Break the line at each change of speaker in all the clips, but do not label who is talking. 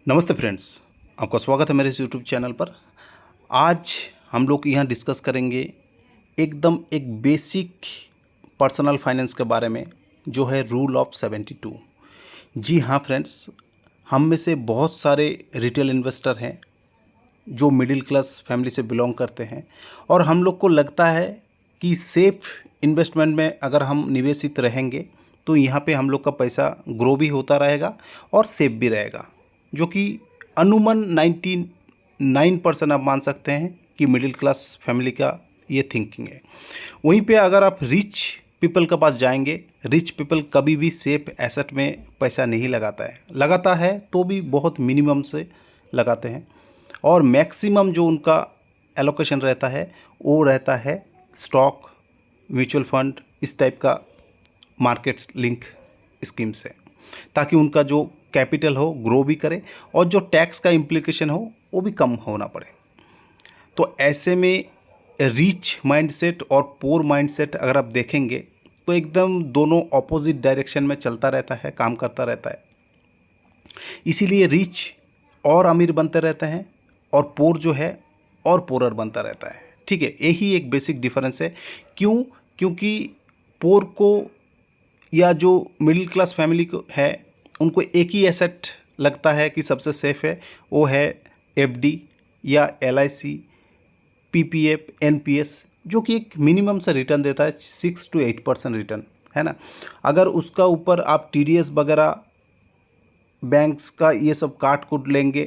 नमस्ते फ्रेंड्स, आपका स्वागत है मेरे इस यूट्यूब चैनल पर। आज हम लोग यहाँ डिस्कस करेंगे एकदम एक बेसिक पर्सनल फाइनेंस के बारे में, जो है रूल ऑफ 72। जी हाँ फ्रेंड्स, हम में से बहुत सारे रिटेल इन्वेस्टर हैं जो मिडिल क्लास फैमिली से बिलोंग करते हैं, और हम लोग को लगता है कि सेफ इन्वेस्टमेंट में अगर हम निवेशित रहेंगे तो यहाँ पे हम लोग का पैसा ग्रो भी होता रहेगा और सेफ भी रहेगा, जो कि अनुमान 99% आप मान सकते हैं कि मिडिल क्लास फैमिली का ये थिंकिंग है। वहीं पे अगर आप रिच पीपल के पास जाएंगे, रिच पीपल कभी भी सेफ एसेट में पैसा नहीं लगाता है तो भी बहुत मिनिमम से लगाते हैं, और मैक्सिमम जो उनका एलोकेशन रहता है वो रहता है स्टॉक, म्यूचुअल फंड, इस टाइप का मार्केट लिंक स्कीम से, ताकि उनका जो कैपिटल हो ग्रो भी करे और जो टैक्स का इम्प्लीकेशन हो वो भी कम होना पड़े। तो ऐसे में रिच माइंडसेट और पोर माइंडसेट अगर आप देखेंगे तो एकदम दोनों ऑपोजिट डायरेक्शन में चलता रहता है, काम करता रहता है। इसीलिए रिच और अमीर बनते रहते हैं और पोर जो है और पोरर बनता रहता है। ठीक है, यही एक बेसिक डिफरेंस है। क्यों? क्योंकि पोर को या जो मिडिल क्लास फैमिली को है उनको एक ही एसेट लगता है कि सबसे सेफ है, वो है एफडी या एलआईसी, पीपीएफ, एनपीएस, जो कि एक मिनिमम से रिटर्न देता है 6 to 8% रिटर्न, है ना। अगर उसका ऊपर आप टीडीएस वगैरह बैंक्स का ये सब काट कूट लेंगे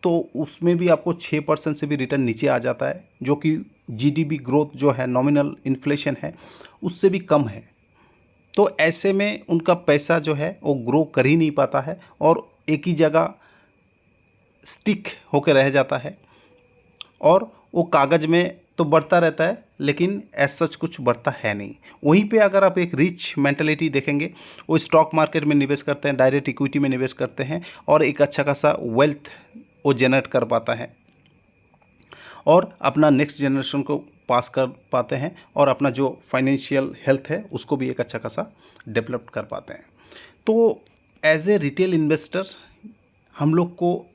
तो उसमें भी आपको 6% से भी रिटर्न नीचे आ जाता है, जो कि जीडीपी ग्रोथ जो है, नॉमिनल इन्फ्लेशन है, उससे भी कम है। तो ऐसे में उनका पैसा जो है वो ग्रो कर ही नहीं पाता है और एक ही जगह स्टिक होकर रह जाता है, और वो कागज़ में तो बढ़ता रहता है लेकिन एज सच कुछ बढ़ता है नहीं। वहीं पे अगर आप एक रिच मेंटालिटी देखेंगे, वो स्टॉक मार्केट में निवेश करते हैं, डायरेक्ट इक्विटी में निवेश करते हैं और एक अच्छा खासा वेल्थ वो जनरेट कर पाता है और अपना नेक्स्ट जनरेशन को पास कर पाते हैं और अपना जो फाइनेंशियल हेल्थ है उसको भी एक अच्छा खासा डेवलप कर पाते हैं। तो एज ए रिटेल इन्वेस्टर हम लोग को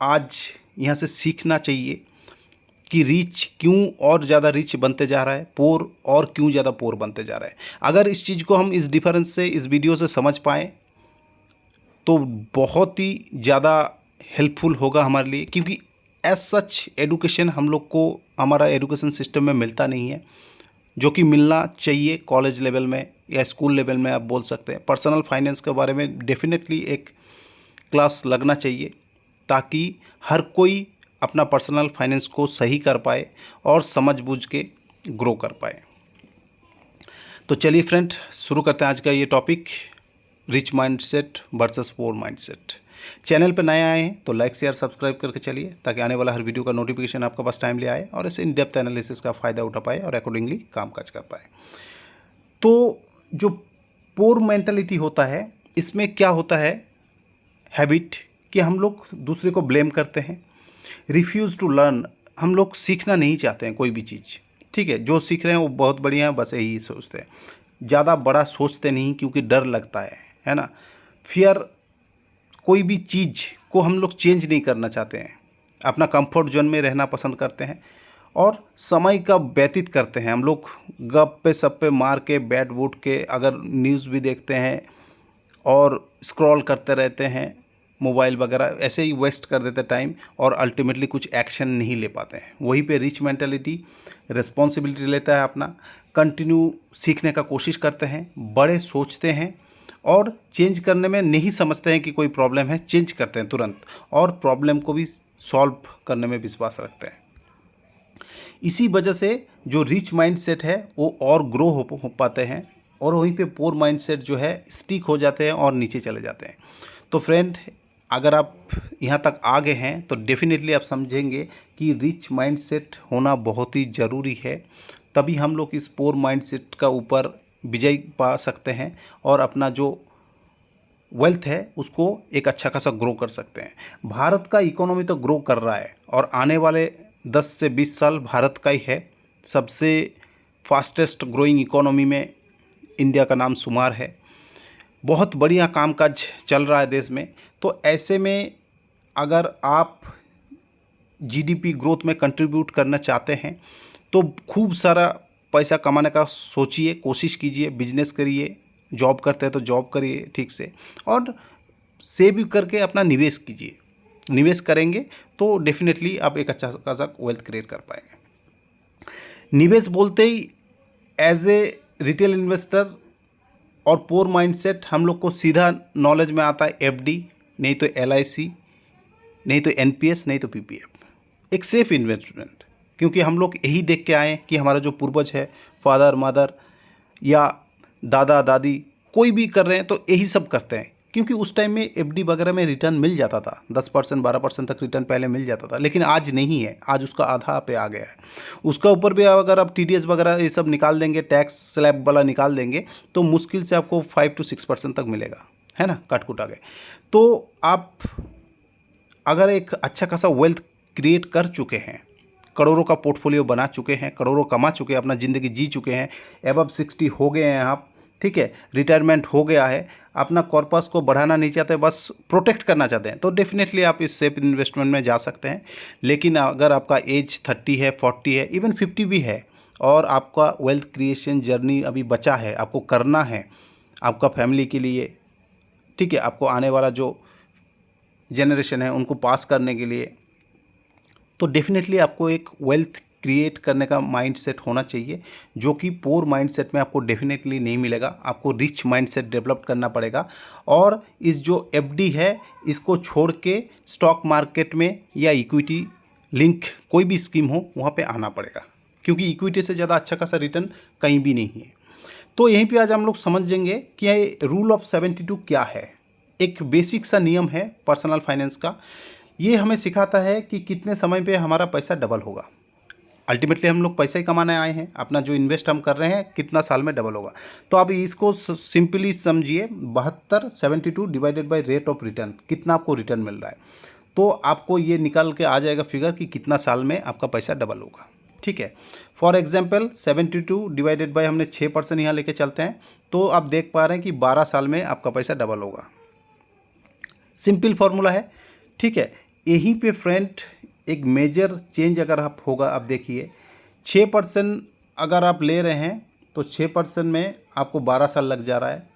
आज यहाँ से सीखना चाहिए कि रिच क्यों और ज़्यादा रिच बनते जा रहा है, पोर और क्यों ज़्यादा पोर बनते जा रहा है। अगर इस चीज़ को हम इस डिफरेंस से, इस वीडियो से समझ पाएँ तो बहुत ही ज़्यादा हेल्पफुल होगा हमारे लिए, क्योंकि एज सच एडुकेशन हम लोग को हमारा एजुकेशन सिस्टम में मिलता नहीं है, जो कि मिलना चाहिए। कॉलेज लेवल में या स्कूल लेवल में आप बोल सकते हैं, पर्सनल फाइनेंस के बारे में डेफिनेटली एक क्लास लगना चाहिए, ताकि हर कोई अपना पर्सनल फाइनेंस को सही कर पाए और समझ बूझ के ग्रो कर पाए। तो चलिए फ्रेंड, शुरू करते हैं आज का ये टॉपिक, रिच माइंडसेट वर्सेस पोर माइंडसेट। चैनल पर नए आए हैं तो लाइक शेयर सब्सक्राइब करके चलिए, ताकि आने वाला हर वीडियो का नोटिफिकेशन आपके पास टाइमली आए और इसे इन डेप्थ एनालिसिस का फ़ायदा उठा पाए और अकॉर्डिंगली काम काज कर पाए। तो जो पोर मेंटालिटी होता है, इसमें क्या होता है हैबिट, कि हम लोग दूसरे को ब्लेम करते हैं, रिफ्यूज़ टू लर्न, हम लोग सीखना नहीं चाहते हैं कोई भी चीज़। ठीक है, जो सीख रहे हैं वो बहुत बढ़िया है, बस यही सोचते हैं, ज़्यादा बड़ा सोचते नहीं, क्योंकि डर लगता है ना। फियर, कोई भी चीज़ को हम लोग चेंज नहीं करना चाहते हैं, अपना कंफर्ट जोन में रहना पसंद करते हैं और समय का व्यतीत करते हैं। हम लोग गप्पे सप्पे मार के, बैठ बूट के, अगर न्यूज़ भी देखते हैं और स्क्रॉल करते रहते हैं मोबाइल वगैरह, ऐसे ही वेस्ट कर देते टाइम और अल्टीमेटली कुछ एक्शन नहीं ले पाते हैं। वहीं पे रिच मेंटालिटी रिस्पॉन्सिबिलिटी लेता है अपना, कंटिन्यू सीखने का कोशिश करते हैं, बड़े सोचते हैं और चेंज करने में नहीं समझते हैं कि कोई प्रॉब्लम है, चेंज करते हैं तुरंत और प्रॉब्लम को भी सॉल्व करने में विश्वास रखते हैं। इसी वजह से जो रिच माइंडसेट है वो और ग्रो हो पाते हैं, और वहीं पे पोर माइंडसेट जो है स्टिक हो जाते हैं और नीचे चले जाते हैं। तो फ्रेंड, अगर आप यहाँ तक आ गए हैं तो डेफिनेटली आप समझेंगे कि रिच माइंडसेट होना बहुत ही ज़रूरी है, तभी हम लोग इस पोर माइंडसेट का ऊपर विजय पा सकते हैं और अपना जो वेल्थ है उसको एक अच्छा खासा ग्रो कर सकते हैं। भारत का इकोनॉमी तो ग्रो कर रहा है और आने वाले 10 से 20 साल भारत का ही है, सबसे फास्टेस्ट ग्रोइंग इकोनॉमी में इंडिया का नाम शुमार है। बहुत बढ़िया कामकाज चल रहा है देश में। तो ऐसे में अगर आप जीडीपी ग्रोथ में कंट्रीब्यूट करना चाहते हैं तो खूब सारा पैसा कमाने का सोचिए, कोशिश कीजिए, बिजनेस करिए, जॉब करते हैं तो जॉब करिए ठीक से, और सेव करके अपना निवेश कीजिए। निवेश करेंगे तो डेफिनेटली आप एक अच्छा खासा वेल्थ क्रिएट कर पाएंगे। निवेश बोलते ही एज ए रिटेल इन्वेस्टर और पोर माइंडसेट हम लोग को सीधा नॉलेज में आता है एफडी, नहीं तो एलआईसी, नहीं तो एनपीएस, नहीं तो पीपीएफ, एक सेफ इन्वेस्टमेंट। क्योंकि हम लोग यही देख के आए हैं कि हमारा जो पूर्वज है, फादर मदर या दादा दादी, कोई भी कर रहे हैं तो यही सब करते हैं। क्योंकि उस टाइम में एफडी वगैरह में रिटर्न मिल जाता था, 10% 12% तक रिटर्न पहले मिल जाता था, लेकिन आज नहीं है, आज उसका आधा पे आ गया है। उसका ऊपर भी अगर आप टीडीएस वगैरह ये सब निकाल देंगे, टैक्स स्लैब वाला निकाल देंगे, तो मुश्किल से आपको 5 to 6% तक मिलेगा, है ना, काट कुटा के। तो आप अगर एक अच्छा खासा वेल्थ क्रिएट कर चुके हैं, करोड़ों का पोर्टफोलियो बना चुके हैं, करोड़ों कमा चुके हैं, अपना ज़िंदगी जी चुके हैं, एबव 60 हो गए हैं आप, ठीक है, रिटायरमेंट हो गया है, अपना कॉर्पस को बढ़ाना नहीं चाहते, बस प्रोटेक्ट करना चाहते हैं, तो डेफिनेटली आप इस सेफ इन्वेस्टमेंट में जा सकते हैं। लेकिन अगर आपका एज 30 है, 40 है, इवन 50 भी है, और आपका वेल्थ क्रिएशन जर्नी अभी बचा है, आपको करना है आपका फैमिली के लिए, ठीक है, आपको आने वाला जो जनरेशन है उनको पास करने के लिए, तो डेफिनेटली आपको एक वेल्थ क्रिएट करने का माइंडसेट होना चाहिए, जो कि पोर माइंडसेट में आपको डेफिनेटली नहीं मिलेगा। आपको रिच माइंडसेट डेवलप करना पड़ेगा, और इस जो एफडी है इसको छोड़ के स्टॉक मार्केट में या इक्विटी लिंक कोई भी स्कीम हो वहाँ पे आना पड़ेगा, क्योंकि इक्विटी से ज़्यादा अच्छा खासा रिटर्न कहीं भी नहीं है। तो यहीं पे आज हम लोग समझेंगे कि ये रूल ऑफ 72 क्या है। एक बेसिक सा नियम है पर्सनल फाइनेंस का। ये हमें सिखाता है कि कितने समय पे हमारा पैसा डबल होगा। अल्टीमेटली हम लोग पैसे ही कमाने आए हैं, अपना जो इन्वेस्ट हम कर रहे हैं कितना साल में डबल होगा। तो आप इसको सिंपली समझिए, 72 divided by rate of return, कितना आपको रिटर्न मिल रहा है, तो आपको ये निकल के आ जाएगा फिगर कि कितना साल में आपका पैसा डबल होगा, ठीक है। फॉर एग्जांपल 72 डिवाइडेड बाय हमने 6% यहाँ लेके चलते हैं, तो आप देख पा रहे हैं कि 12 साल में आपका पैसा डबल होगा। सिंपल फॉर्मूला है, ठीक है। यहीं पे फ्रेंड एक मेजर चेंज अगर आप होगा, आप देखिए 6% अगर आप ले रहे हैं तो 6% में आपको 12 साल लग जा रहा है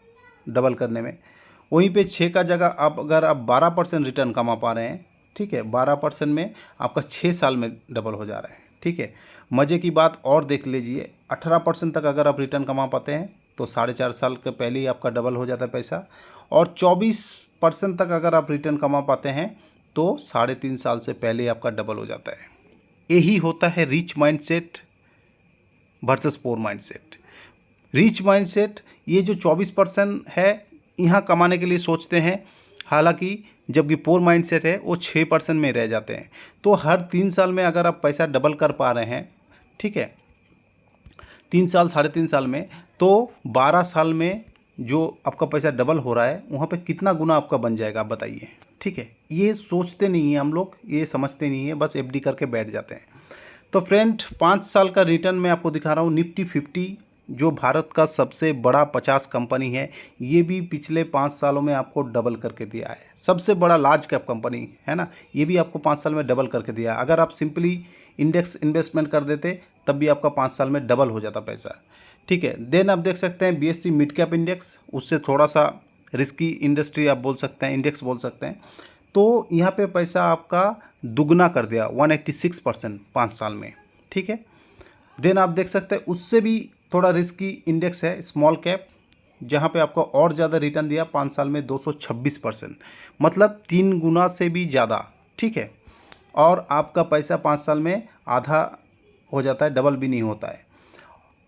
डबल करने में। वहीं पे 6 का जगह आप अगर आप 12% रिटर्न कमा पा रहे हैं, ठीक है, 12% में आपका 6 साल में डबल हो जा रहा है, ठीक है। मज़े की बात और देख लीजिए, 18% तक अगर आप रिटर्न कमा पाते हैं तो 4.5 साल के पहले ही आपका डबल हो जाता है पैसा, और 24% तक अगर आप रिटर्न कमा पाते हैं तो 3.5 साल से पहले आपका डबल हो जाता है। यही होता है रिच माइंडसेट वर्सेस पोर माइंडसेट। रिच माइंडसेट ये जो 24% है यहाँ कमाने के लिए सोचते हैं, हालांकि जबकि पोर माइंडसेट है वो 6% में रह जाते हैं। तो हर 3 साल में अगर आप पैसा डबल कर पा रहे हैं, ठीक है, 3 साल 3.5 साल में, तो 12 साल में जो आपका पैसा डबल हो रहा है वहाँ पे कितना गुना आपका बन जाएगा आप बताइए, ठीक है। ये सोचते नहीं हैं हम लोग, ये समझते नहीं है, बस एफडी करके बैठ जाते हैं। तो फ्रेंड 5 साल का रिटर्न मैं आपको दिखा रहा हूँ। निफ्टी 50 जो भारत का सबसे बड़ा 50 कंपनी है, ये भी पिछले 5 सालों में आपको डबल करके दिया है। सबसे बड़ा लार्ज कैप कंपनी है ना, ये भी आपको 5 साल में डबल करके दिया है। अगर आप सिंपली इंडेक्स इन्वेस्टमेंट कर देते तब भी आपका 5 साल में डबल हो जाता पैसा, ठीक है। देन आप देख सकते हैं बीएससी मिड कैप इंडेक्स, उससे थोड़ा सा रिस्की इंडस्ट्री आप बोल सकते हैं, इंडेक्स बोल सकते हैं। तो यहाँ पे पैसा आपका दुगना कर दिया, 186% 5 साल में, ठीक है। देन आप देख सकते हैं उससे भी थोड़ा रिस्की इंडेक्स है स्मॉल कैप, जहाँ पे आपको और ज़्यादा रिटर्न दिया 5 साल में 226%, मतलब 3 गुना से भी ज़्यादा, ठीक है। और आपका पैसा 5 साल में आधा हो जाता है, डबल भी नहीं होता है।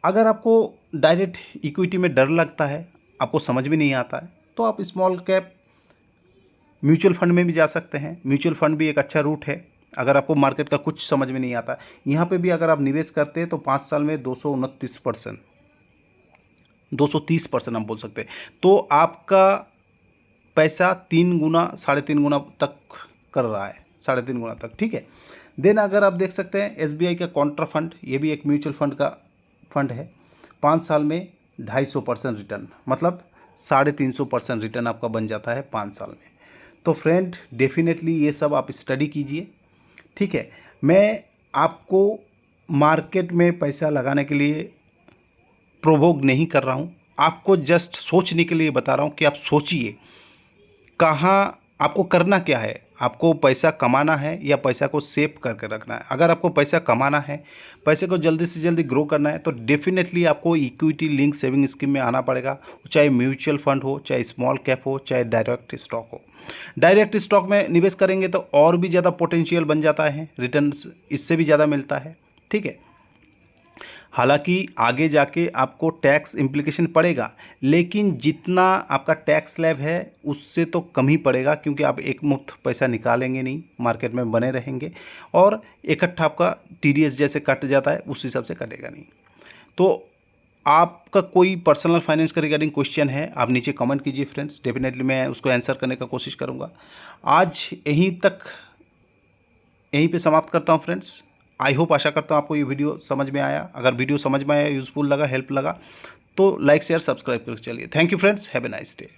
अगर आपको डायरेक्ट इक्विटी में डर लगता है, आपको समझ भी नहीं आता है, तो आप स्मॉल कैप म्यूचुअल फंड में भी जा सकते हैं। म्यूचुअल फंड भी एक अच्छा रूट है अगर आपको मार्केट का कुछ समझ में नहीं आता। यहाँ पे भी अगर आप निवेश करते हैं तो 5 साल में 229%, 230% हम बोल सकते हैं, तो आपका पैसा 3 गुना 3.5 गुना तक कर रहा है, 3.5 गुना तक, ठीक है। देन अगर आप देख सकते हैं एसबीआई का कॉन्ट्रा फंड, ये भी एक म्यूचुअल फंड का फंड है, 5 साल में 250% रिटर्न, मतलब 350% रिटर्न आपका बन जाता है 5 साल में। तो फ्रेंड डेफिनेटली ये सब आप स्टडी कीजिए, ठीक है। मैं आपको मार्केट में पैसा लगाने के लिए प्रोवोक नहीं कर रहा हूँ, आपको जस्ट सोचने के लिए बता रहा हूँ कि आप सोचिए कहाँ आपको करना क्या है, आपको पैसा कमाना है या पैसा को सेव करके रखना है। अगर आपको पैसा कमाना है, पैसे को जल्दी से जल्दी ग्रो करना है, तो डेफिनेटली आपको इक्विटी लिंक सेविंग स्कीम में आना पड़ेगा, चाहे म्यूचुअल फंड हो, चाहे स्मॉल कैप हो, चाहे डायरेक्ट स्टॉक हो। डायरेक्ट स्टॉक में निवेश करेंगे तो और भी ज़्यादा पोटेंशियल बन जाता है, रिटर्न्स इससे भी ज़्यादा मिलता है, ठीक है। हालांकि आगे जाके आपको टैक्स इम्प्लीकेशन पड़ेगा, लेकिन जितना आपका टैक्स स्लैब है उससे तो कम ही पड़ेगा, क्योंकि आप एक मुफ्त पैसा निकालेंगे नहीं, मार्केट में बने रहेंगे और इकट्ठा आपका टीडीएस जैसे कट जाता है उस हिसाब से कटेगा नहीं। तो आपका कोई पर्सनल फाइनेंस का रिगार्डिंग क्वेश्चन है, आप नीचे कमेंट कीजिए फ्रेंड्स, डेफिनेटली मैं उसको आंसर करने का कोशिश करूँगा। आज यहीं पे समाप्त करता हूँ फ्रेंड्स। आई होप, आशा करता हूँ आपको ये वीडियो समझ में आया। अगर वीडियो समझ में आया, यूज़फुल लगा, हेल्प लगा, तो लाइक शेयर सब्सक्राइब करके चलिए। Thank you friends, have a nice day.